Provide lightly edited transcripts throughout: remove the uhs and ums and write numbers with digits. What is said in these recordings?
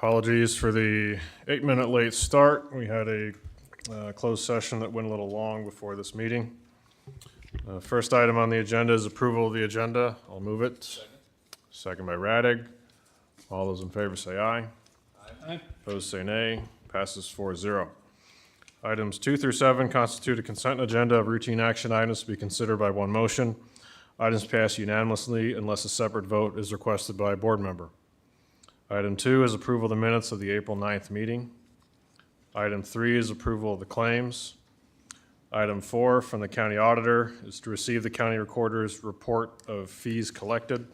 Apologies for the 8-minute late start. We had a closed session that went a little long before this meeting. First item on the agenda is approval of the agenda. I'll move it. Second by Radig. All those in favor say aye. Aye. Opposed say nay. Passes 4-0. Items 2 through 7 constitute a consent agenda of routine action items to be considered by one motion. Items pass unanimously unless a separate vote is requested by a board member. Item 2 is approval of the minutes of the April 9th meeting. Item 3 is approval of the claims. Item 4 from the county auditor is to receive the county recorder's report of fees collected.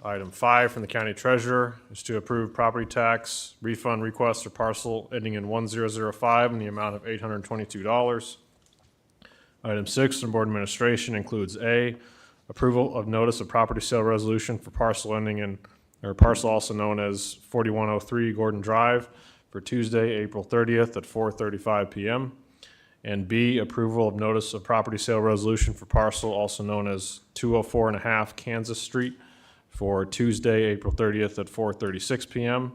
Item 5 from the county treasurer is to approve property tax refund request for parcel ending in 1005 in the amount of $822. Item 6 from board administration includes A, approval of notice of property sale resolution for parcel ending in, or parcel also known as 4103 Gordon Drive for Tuesday, April 30th at 4:35 p.m. And B, approval of notice of property sale resolution for parcel also known as 204.5 Kansas Street for Tuesday, April 30th at 4:36 p.m.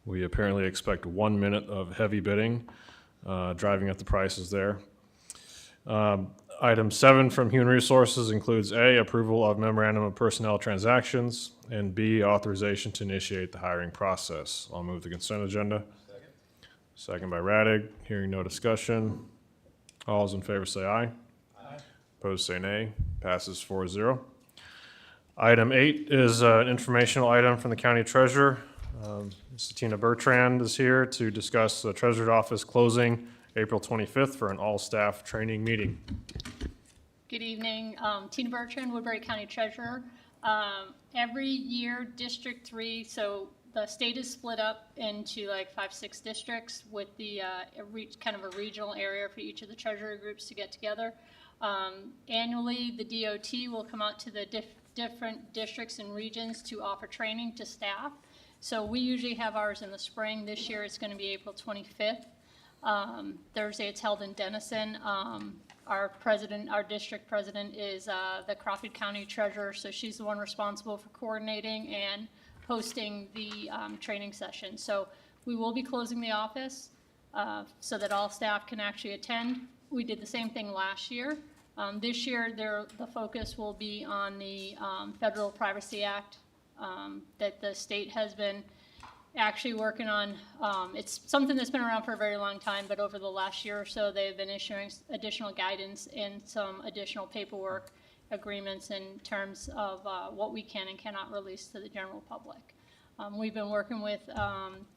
We apparently expect 1 minute of heavy bidding, driving up the prices there. Item 7 from Human Resources includes A, approval of memorandum of personnel transactions, and B, authorization to initiate the hiring process. I'll move the consent agenda. Second by Radig. Hearing no discussion. All those in favor say aye. Aye. Opposed say nay. Passes 4-0. Item 8 is an informational item from the county treasurer. Ms. Tina Bertrand is here to discuss the treasurer's office closing April 25th for an all-staff training meeting. Good evening. Tina Bertrand, Woodbury County Treasurer. Every year, District 3, so the state is split up into like 5-6 districts with the kind of a regional area for each of the treasurer groups to get together. Annually, the DOT will come out to the different districts and regions to offer training to staff. So we usually have ours in the spring. This year it's going to be April 25th. Thursday it's held in Denison. Our district president is the Crawford County Treasurer, so she's the one responsible for coordinating and hosting the training session. So we will be closing the office so that all staff can actually attend. We did the same thing last year. This year the focus will be on the Federal Privacy Act that the state has been actually working on. It's something that's been around for a very long time, but over the last year or so, they've been issuing additional guidance and some additional paperwork agreements in terms of what we can and cannot release to the general public. We've been working with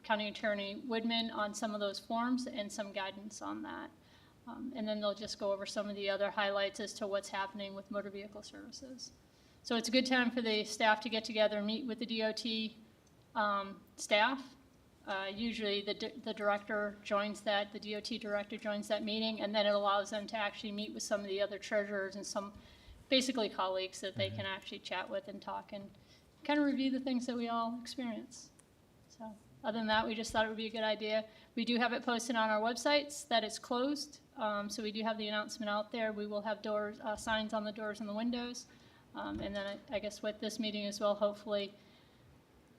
County Attorney Woodman on some of those forms and some guidance on that. And then they'll just go over some of the other highlights as to what's happening with motor vehicle services. So it's a good time for the staff to get together and meet with the DOT staff. Usually the director joins that, the DOT director joins that meeting, and then it allows them to actually meet with some of the other treasurers and some basically colleagues that they can actually chat with and talk and kind of review the things that we all experience. So other than that, we just thought it would be a good idea. We do have it posted on our websites that it's closed, so we do have the announcement out there. We will have doors, signs on the doors and the windows, and then I guess with this meeting as well, hopefully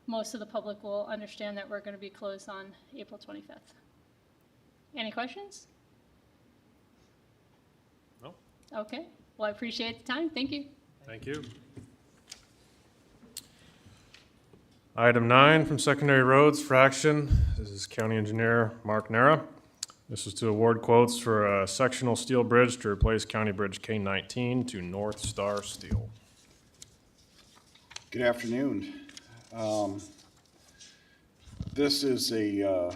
most of the public will understand that we're going to be closed on April 25th. Any questions? No. Okay. Well, I appreciate the time. Thank you. Thank you. Item 9 from Secondary Roads for action. This is County Engineer Mark Nera. This is to award quotes for a sectional steel bridge to replace County Bridge K-19 to North Star Steel. Good afternoon. This is a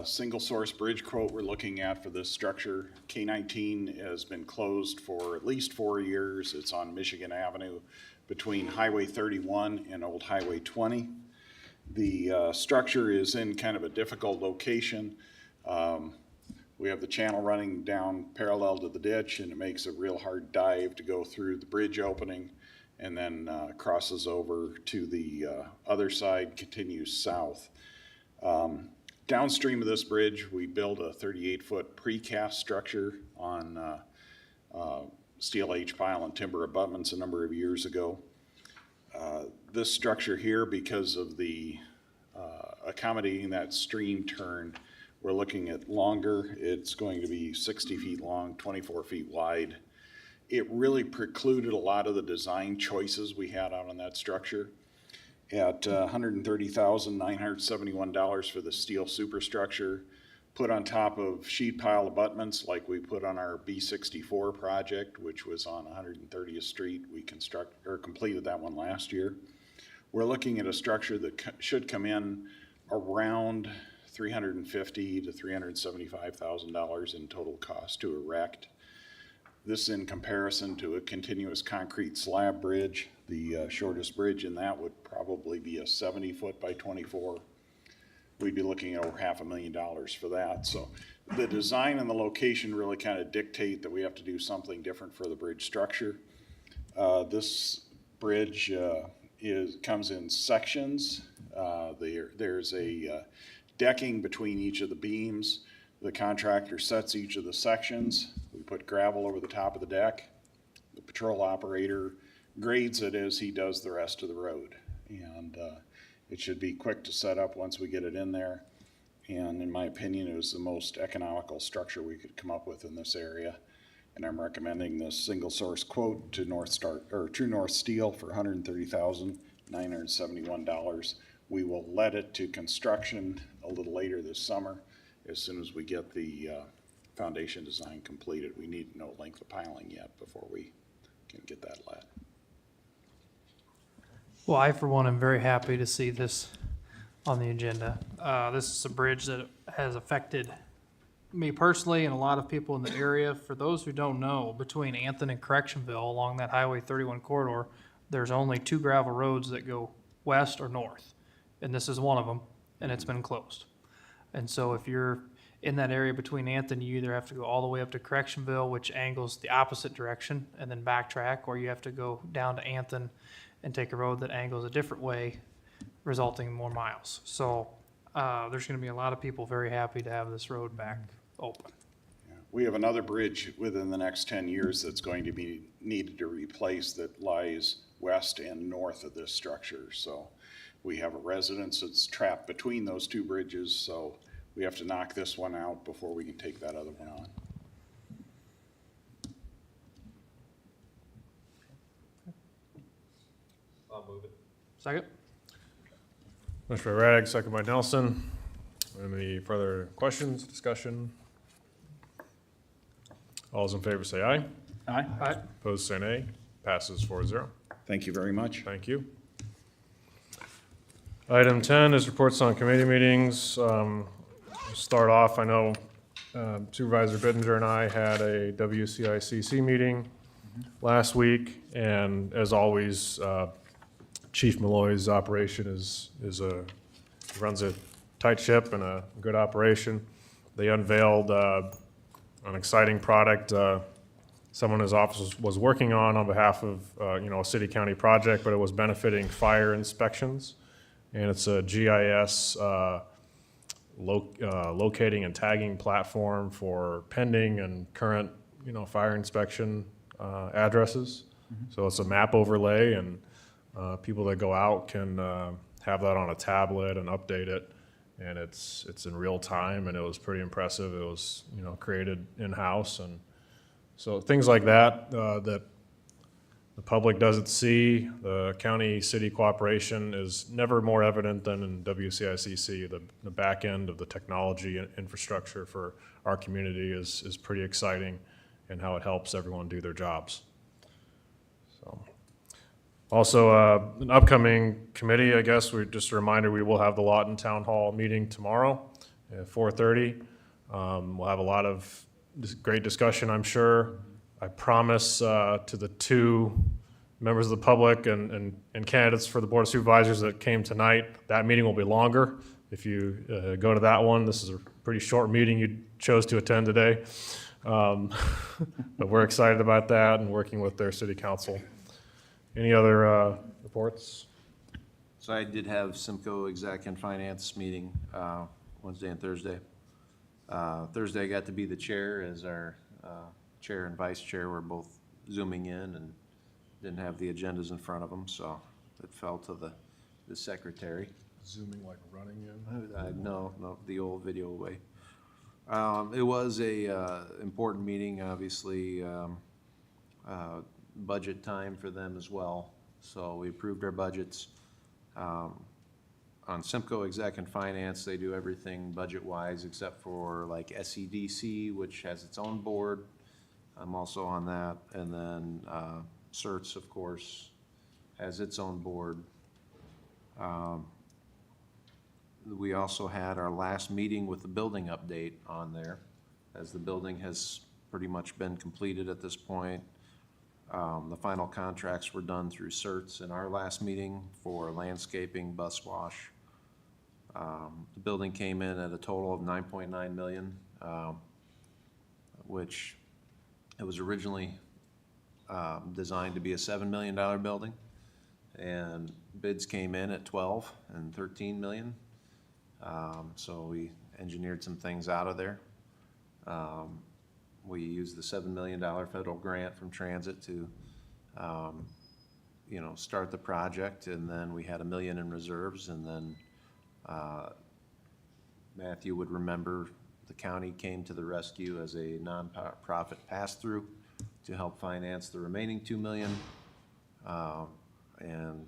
single source bridge quote we're looking at for this structure. K-19 has been closed for at least 4 years. It's on Michigan Avenue between Highway 31 and Old Highway 20. The structure is in kind of a difficult location. We have the channel running down parallel to the ditch, and it makes a real hard dive to go through the bridge opening and then crosses over to the other side, continues south. Downstream of this bridge, we built a 38-foot precast structure on steel H-pile and timber abutments a number of years ago. This structure here, because of the accommodating that stream turn, we're looking at longer. It's going to be 60 feet long, 24 feet wide. It really precluded a lot of the design choices we had out on that structure. At $130,971 for the steel superstructure, put on top of sheet pile abutments like we put on our B64 project, which was on 130th Street. We completed that one last year. We're looking at a structure that should come in around $350,000 to $375,000 in total cost to erect. This in comparison to a continuous concrete slab bridge. The shortest bridge in that would probably be a 70-foot by 24. We'd be looking at over $500,000 for that. So the design and the location really kind of dictate that we have to do something different for the bridge structure. This bridge comes in sections. There's a decking between each of the beams. The contractor sets each of the sections. We put gravel over the top of the deck. The patrol operator grades it as he does the rest of the road. And it should be quick to set up once we get it in there. And in my opinion, it was the most economical structure we could come up with in this area. And I'm recommending this single source quote to True North Steel for $130,971. We will let it to construction a little later this summer. As soon as we get the foundation design completed. We need no length of piling yet before we can get that let. Well, I, for one, am very happy to see this on the agenda. This is a bridge that has affected me personally and a lot of people in the area. For those who don't know, between Anthon and Correctionville along that Highway 31 corridor, there's only 2 gravel roads that go west or north. And this is one of them, and it's been closed. And so if you're in that area between Anthon, you either have to go all the way up to Correctionville, which angles the opposite direction, and then backtrack, or you have to go down to Anthon and take a road that angles a different way, resulting in more miles. So there's going to be a lot of people very happy to have this road back open. Yeah. We have another bridge within the next 10 years that's going to be needed to replace that lies west and north of this structure. So we have a residence that's trapped between those 2 bridges, so we have to knock this one out before we can take that other one on. I'll move it. Second? Motion by Raddick, second by Nelson. Any further questions, discussion? All those in favor say aye. Aye. Aye. Opposed say nay. Passes 4-0. Thank you very much. Thank you. Item 10 is reports on committee meetings. Start off, I know Supervisor Bittinger and I had a WCICC meeting last week, and as always, Chief Malloy's operation runs a tight ship and a good operation. They unveiled an exciting product someone in his office was working on behalf of a city-county project, but it was benefiting fire inspections. And it's a GIS locating and tagging platform for pending and current, fire inspection addresses. So it's a map overlay, and people that go out can have that on a tablet and update it. And it's in real time, and it was pretty impressive. It was created in-house, and so things like that that the public doesn't see. The county-city cooperation is never more evident than in WCICC. The back end of the technology infrastructure for our community is pretty exciting, and how it helps everyone do their jobs. So, also, an upcoming committee, I guess, just a reminder, we will have the Lawton Town Hall meeting tomorrow at 4:30. We'll have a lot of great discussion, I'm sure. I promise to the 2 members of the public and candidates for the Board of Supervisors that came tonight, that meeting will be longer. If you go to that one, this is a pretty short meeting you chose to attend today. But we're excited about that and working with their city council. Any other reports? So I did have Simcoe Exec and Finance meeting Wednesday and Thursday. Thursday I got to be the chair, as our chair and vice chair were both zooming in and didn't have the agendas in front of them, so it fell to the secretary. Zooming like running in? No, the old video way. It was a important meeting, obviously, budget time for them as well. So we approved our budgets. On Simcoe Exec and Finance, they do everything budget-wise except for like SEDC, which has its own board. I'm also on that. And then CERTS, of course, has its own board. We also had our last meeting with the building update on there, as the building has pretty much been completed at this point. The final contracts were done through CERTS in our last meeting for landscaping, bus wash. The building came in at a total of 9.9 million, which it was originally designed to be a $7 million building, and bids came in at 12 and 13 million. So we engineered some things out of there. We used the $7 million federal grant from Transit to, start the project, and then we had $1 million in reserves, and then Matthew would remember the county came to the rescue as a nonprofit pass-through to help finance the remaining $2 million. And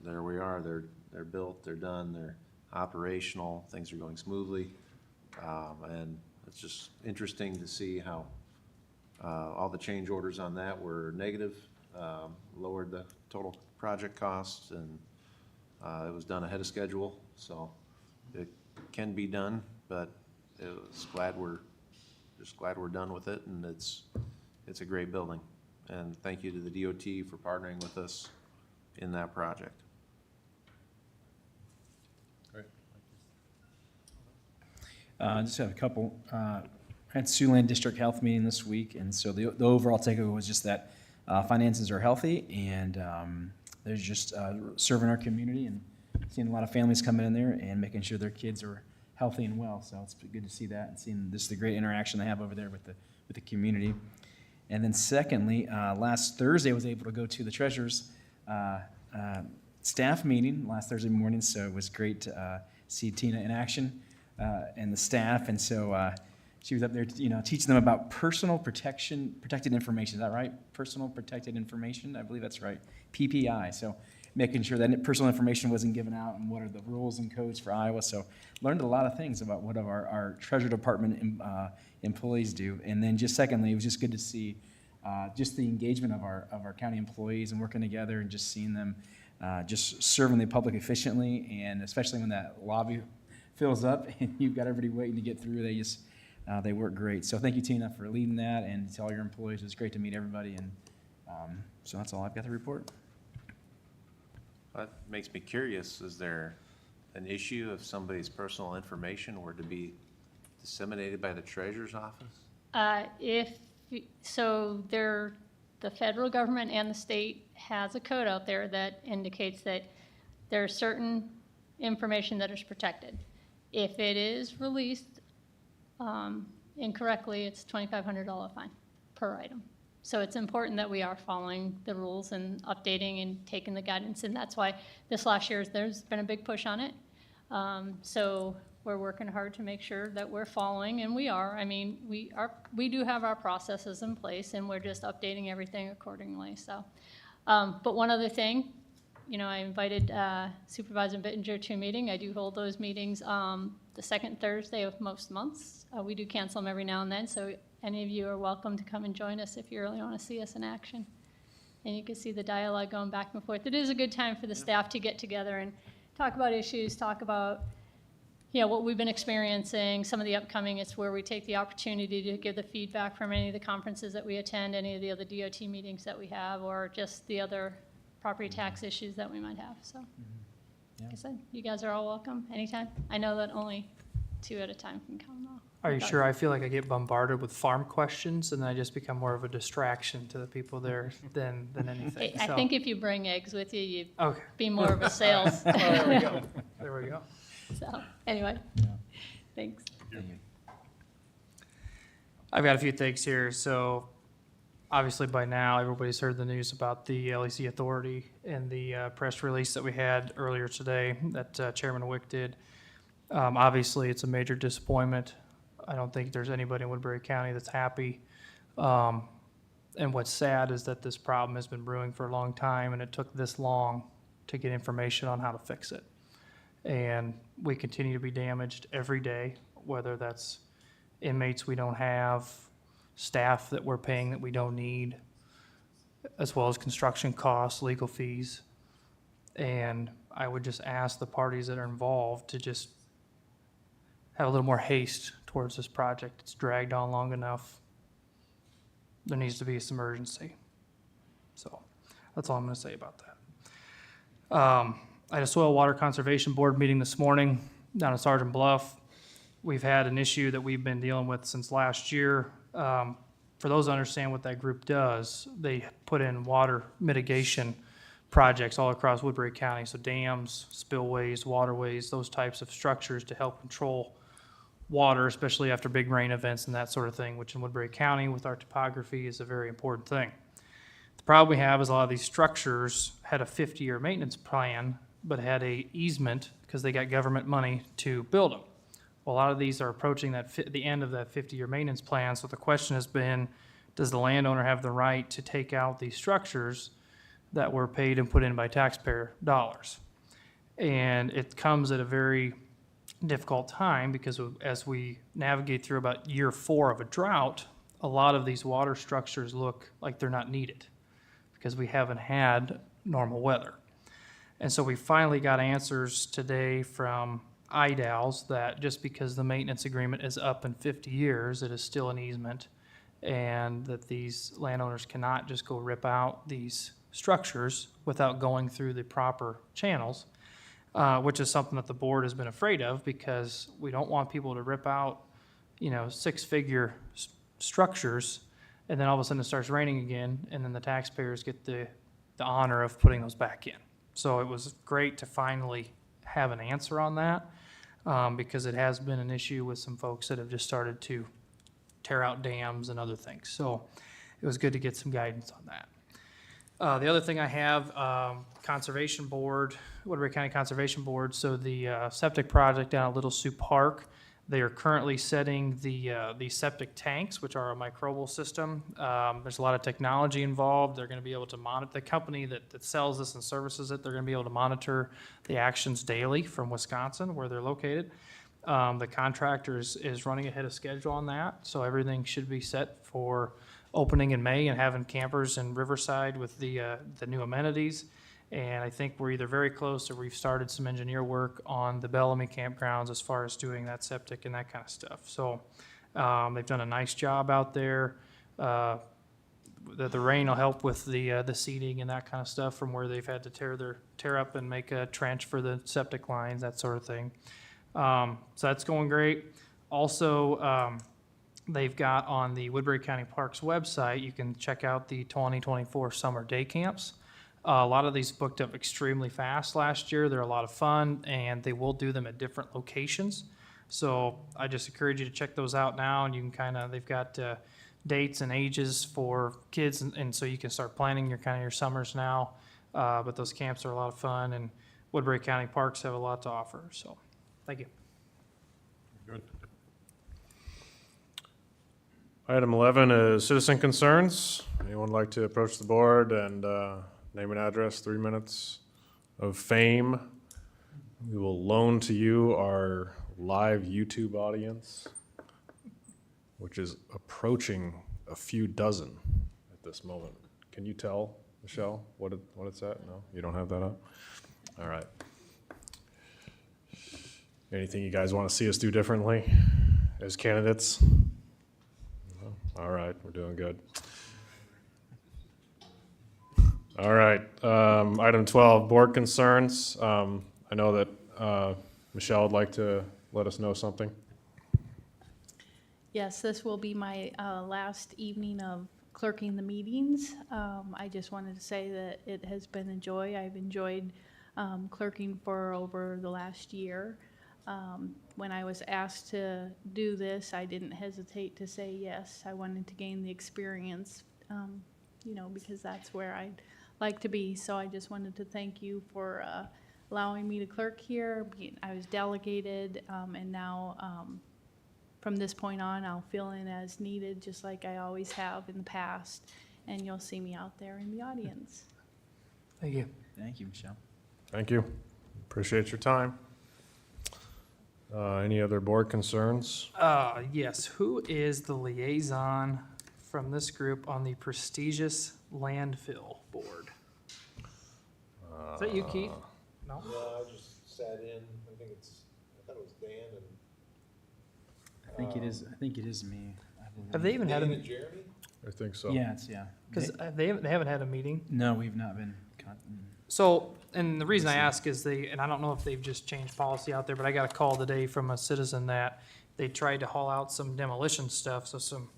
there we are. They're built, they're done, they're operational, things are going smoothly. And it's just interesting to see how all the change orders on that were negative, lowered the total project costs, and it was done ahead of schedule. So it can be done, but it's glad we're done with it, and it's a great building. And thank you to the DOT for partnering with us in that project. Great. I just have a couple. I had Siouxland District Health meeting this week, and so the overall takeaway was just that finances are healthy, and they're just serving our community and seeing a lot of families coming in there and making sure their kids are healthy and well. So it's good to see that and seeing this the great interaction they have over there with the community. And then secondly, last Thursday I was able to go to the treasurer's staff meeting last Thursday morning, so it was great to see Tina in action and the staff. And so she was up there, teaching them about protected information. Is that right? Personal protected information. I believe that's right. PPI. So making sure that personal information wasn't given out and what are the rules and codes for Iowa. So learned a lot of things about what our Treasury Department employees do. And then just secondly, it was just good to see just the engagement of our county employees and working together and just seeing them just serving the public efficiently, and especially when that lobby fills up and you've got everybody waiting to get through, they work great. So thank you, Tina, for leading that, and to all your employees. It was great to meet everybody, and so that's all I've got to report. That makes me curious. Is there an issue if somebody's personal information were to be disseminated by the treasurer's office? The federal government and the state has a code out there that indicates that there's certain information that is protected. If it is released incorrectly, it's $2,500 fine per item. So it's important that we are following the rules and updating and taking the guidance, and that's why this last year there's been a big push on it. So we're working hard to make sure that we're following, and we are. I mean, we do have our processes in place, and we're just updating everything accordingly. So, but one other thing, I invited Supervisor Bittinger to a meeting. I do hold those meetings the second Thursday of most months. We do cancel them every now and then, so any of you are welcome to come and join us if you really want to see us in action. And you can see the dialogue going back and forth. It is a good time for the staff to get together and talk about issues, talk about what we've been experiencing, some of the upcoming. It's where we take the opportunity to give the feedback from any of the conferences that we attend, any of the other DOT meetings that we have, or just the other property tax issues that we might have. So, like I said, you guys are all welcome anytime. I know that only 2 at a time can come though. Are you sure? I feel like I get bombarded with farm questions, and then I just become more of a distraction to the people there than anything. I think if you bring eggs with you, you'd Okay. be more of a sales. Oh, there we go. There we go. So, anyway, thanks. I've got a few things here. So obviously by now, everybody's heard the news about the LEC Authority in the press release that we had earlier today that Chairman Wick did. Obviously, it's a major disappointment. I don't think there's anybody in Woodbury County that's happy. And what's sad is that this problem has been brewing for a long time, and it took this long to get information on how to fix it. And we continue to be damaged every day, whether that's inmates we don't have, staff that we're paying that we don't need, as well as construction costs, legal fees. And I would just ask the parties that are involved to just have a little more haste towards this project. It's dragged on long enough. There needs to be some urgency. So that's all I'm going to say about that. I had a Soil Water Conservation Board meeting this morning down in Sergeant Bluff. We've had an issue that we've been dealing with since last year. For those who understand what that group does, they put in water mitigation projects all across Woodbury County. So dams, spillways, waterways, those types of structures to help control water, especially after big rain events and that sort of thing, which in Woodbury County with our topography is a very important thing. The problem we have is a lot of these structures had a 50-year maintenance plan, but had a easement because they got government money to build them. Well, a lot of these are approaching the end of that 50-year maintenance plan. So the question has been, does the landowner have the right to take out these structures that were paid and put in by taxpayer dollars? And it comes at a very difficult time because as we navigate through about year 4 of a drought, a lot of these water structures look like they're not needed because we haven't had normal weather. And so we finally got answers today from IDALs that just because the maintenance agreement is up in 50 years, it is still an easement, and that these landowners cannot just go rip out these structures without going through the proper channels, which is something that the board has been afraid of because we don't want people to rip out, 6-figure structures, and then all of a sudden it starts raining again, and then the taxpayers get the honor of putting those back in. So it was great to finally have an answer on that, because it has been an issue with some folks that have just started to tear out dams and other things. So it was good to get some guidance on that. The other thing I have, Conservation Board, Woodbury County Conservation Board, so the septic project down at Little Sioux Park, they are currently setting the septic tanks, which are a microbial system. There's a lot of technology involved. They're going to be able to monitor, the company that sells this and services it, they're going to be able to monitor the actions daily from Wisconsin, where they're located. The contractor is running ahead of schedule on that, so everything should be set for opening in May and having campers in Riverside with the new amenities. And I think we're either very close or we've started some engineer work on the Bellamy campgrounds as far as doing that septic and that kind of stuff. So they've done a nice job out there. The rain will help with the seeding and that kind of stuff from where they've had to tear up and make a trench for the septic lines, that sort of thing. So that's going great. Also, they've got on the Woodbury County Parks website, you can check out the 2024 summer day camps. A lot of these booked up extremely fast last year. They're a lot of fun, and they will do them at different locations. So I just encourage you to check those out now, and you can they've got dates and ages for kids, and so you can start planning your summers now. But those camps are a lot of fun, and Woodbury County Parks have a lot to offer. So thank you. Good. Item 11 is citizen concerns. Anyone like to approach the board and name and address, 3 minutes of fame? We will loan to you our live YouTube audience, which is approaching a few dozen at this moment. Can you tell, Michelle, what it's at? No, you don't have that up? All right. Anything you guys want to see us do differently as candidates? No? All right, we're doing good. All right, item 12, board concerns. I know that Michelle would like to let us know something. Yes, this will be my last evening of clerking the meetings. I just wanted to say that it has been a joy. I've enjoyed clerking for over the last year. When I was asked to do this, I didn't hesitate to say yes. I wanted to gain the experience, because that's where I'd like to be. So I just wanted to thank you for allowing me to clerk here. I was delegated, and now from this point on, I'll fill in as needed, just like I always have in the past. And you'll see me out there in the audience. Thank you. Thank you, Michelle. Thank you. Appreciate your time. Any other board concerns? Yes, who is the liaison from this group on the prestigious landfill board? Is that you, Keith? No? No, I just sat in, I think I thought it was Dan and. I think it is me. I believe. Have they even had Dan a, and Jeremy? I think so. Yeah, it's, yeah. because they haven't had a meeting? No, we've not been. So, and the reason I ask is and I don't know if they've just changed policy out there, but I got a call today from a citizen that they tried to haul out some demolition stuff, so some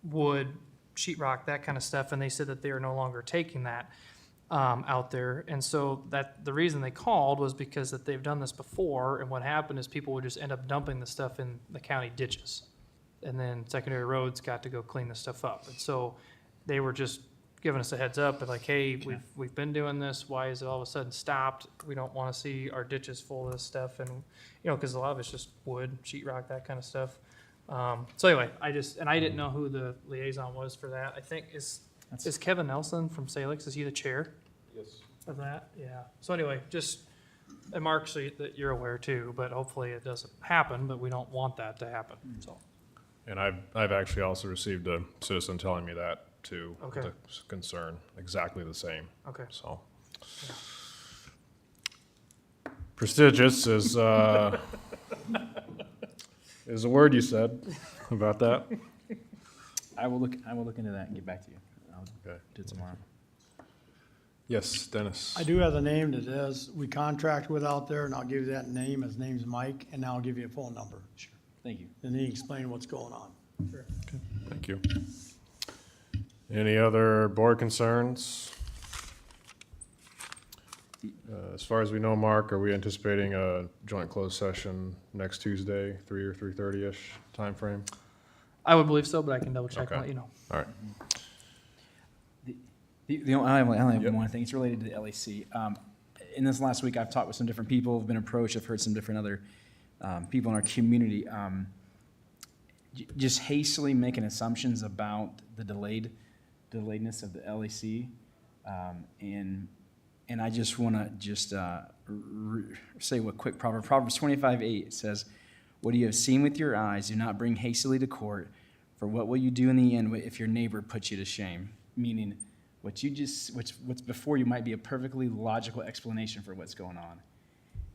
wood, sheetrock, that kind of stuff, and they said that they are no longer taking that out there. And so the reason they called was because that they've done this before, and what happened is people would just end up dumping the stuff in the county ditches. And then secondary roads got to go clean the stuff up. And so they were just giving us a heads up, but like, hey, we've been doing this, why is it all of a sudden stopped? We don't want to see our ditches full of this stuff, and, because a lot of it's just wood, sheetrock, that kind of stuff. So anyway, I didn't know who the liaison was for that. I think, is Kevin Nelson from Salix, is he the chair Yes. of that? Yeah. So anyway, and Mark, so that you're aware too, but hopefully it doesn't happen, but we don't want that to happen, so. And I've actually also received a citizen telling me that too. Okay. The concern, exactly the same, Okay. so. Prestigious is a word you said about that. I will look into that and get back to you. I'll Okay. do it tomorrow. Yes, Dennis. I do have the name that we contract with out there, and I'll give you that name. His name's Mike, and now I'll give you a phone number. Sure. Thank you. And then he can explain what's going on. Thank you. Any other board concerns? As far as we know, Mark, are we anticipating a joint closed session next Tuesday, 3 or 3:30-ish timeframe? I would believe so, but I can double check and Okay. let you know. All right. I only have Yep. one thing. It's related to the LAC. In this last week, I've talked with some different people, have been approached. I've heard some different other people in our community just hastily making assumptions about the delayedness of the LAC, and I just want to say what quick proverb. Proverbs 25:8 says, "What you have seen with your eyes, do not bring hastily to court. For what will you do in the end if your neighbor puts you to shame?" Meaning, what's before you might be a perfectly logical explanation for what's going on.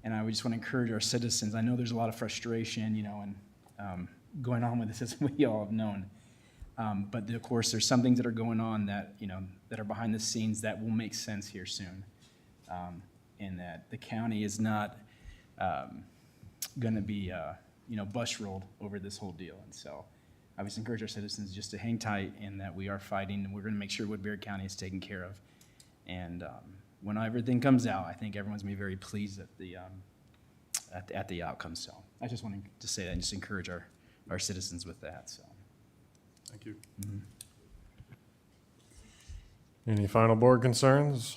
And I would just want to encourage our citizens. I know there's a lot of frustration, and going on with this, as we all have known. But of course, there's some things that are going on that, that are behind the scenes that will make sense here soon. And that the county is not going to be, bus rolled over this whole deal. And so I would just encourage our citizens just to hang tight, and that we are fighting, and we're going to make sure Woodbury County is taken care of. And when everything comes out, I think everyone's going to be very pleased at the outcome. So I just wanted to say that and just encourage our citizens with that. So. Thank you. Any final board concerns?